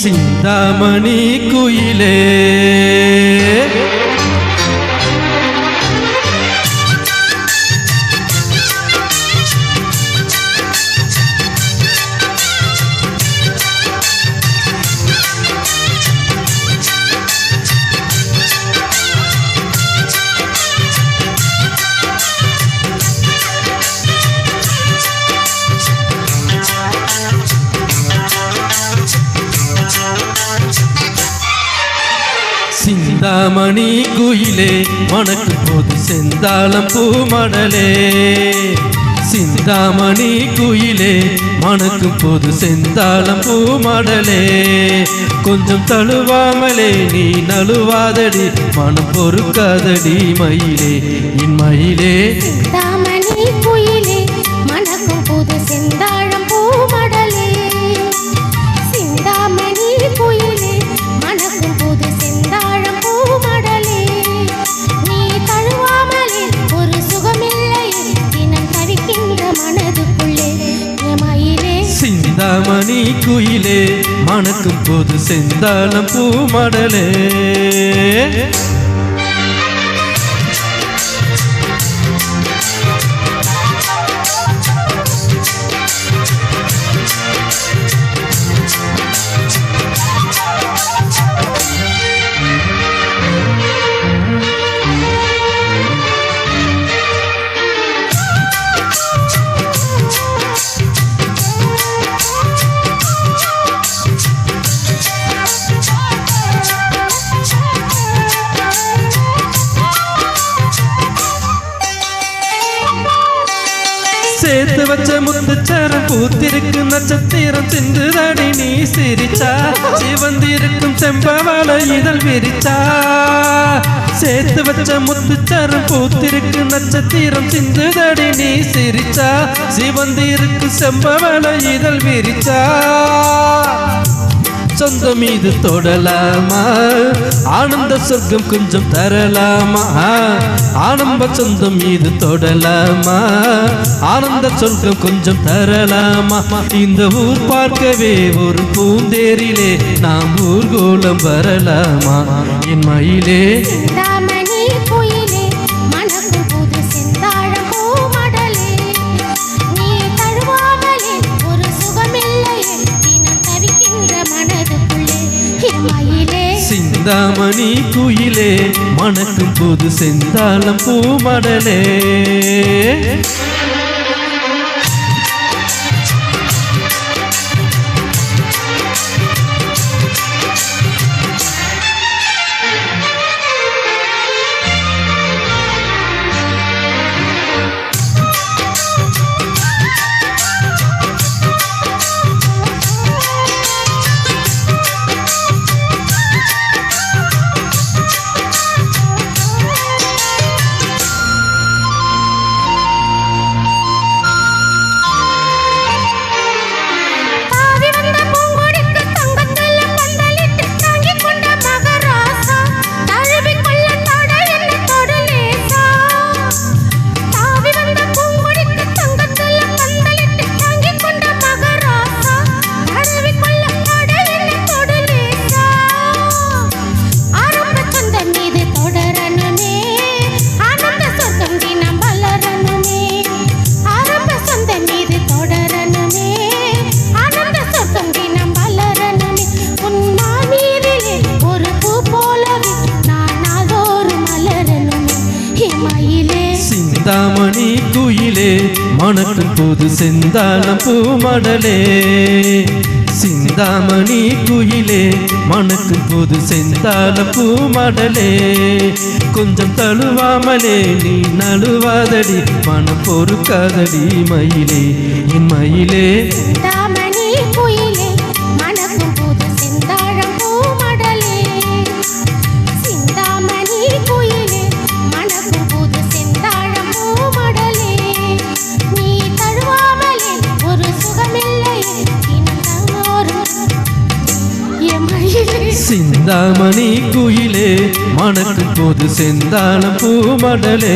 சிந்தாமணி குயிலே சிந்தாமணி குயிலே மணக்கு போது செந்தாளம் பூமடலே சிந்தாமணி குயிலே மணக்கும் போது செந்தாளம் பூமடலே கொஞ்சம் தழுவாமலே நீ நழுவாதடி மனம் பொறுக்காதடி மயிலே என் மயிலே சிந்தாமணி குயிலே மணக்கும் போது செந்தாளம் பூமடலே சிந்தாமணி குயிலே மணக்கும் போது செந்தாழம் பூமடலே நீ தழுவாமலே ஒரு சுகமில்லை தினம் தவிக்கின்ற மனதுக்குள்ளே மயிலே சிந்தாமணி குயிலே மணக்கும் போது செந்தாளம் பூமடலே சேர்த்து வச்ச முத்துச்சரம் பூத்திருக்கு நட்சத்திரம் சிந்துதடி நீ சிரிச்சா சிவந்திருக்கும் செம்பவள இதழ் விரிச்சா சேர்த்து வச்ச முத்துச்சரம் பூத்திருக்கு நட்சத்திரம் சிந்துதடி நீ சிரிச்சா சிவந்திருக்கும் செம்பவள இதழ் விரிச்சா சொந்தம் மீது தொடலாமா ஆனந்த சொர்க்கம் கொஞ்சம் தரலாமா ஆனந்த சொந்தம் மீது தொடலாமா ஆனந்த சொர்க்கம் கொஞ்சம் தரலாமா இந்த ஊர் பார்க்கவே ஒரு பூந்தேரிலே நாம் ஊர்கோலம் வரலாமா என் மயிலே சிந்தாமணி குயிலே மணக்கும் போது செந்தாழம் பூமடலே நீ தழுவாமலே ஒரு சுகமில்லை தினம் தவிக்கின்ற மனதுக்குள்ளே மயிலே சிந்தாமணி குயிலே மணக்கும் போது செந்தாளம் பூமடலே சிந்தாமணி குயிலே மணக்கும் போது செந்தாளம் பூமடலே சிந்தாமணி குயிலே மணக்கும் போது செந்தாளம் பூமடலே கொஞ்சம் தழுவாமலே நீ நழுவாதடி மனம் பொறுக்காதடி மயிலே என் மயிலே சிந்தாமணி குயிலே மணக்கும் போது செந்தாழம் பூமடலே சிந்தாமணி குயிலே மணக்கும் போது செந்தாழம் பூமடலே நீ தழுவாமலே ஒரு சுகமில்லை சிந்தாமணி குயிலே மணக்கும் போது செந்தாளம் பூமடலே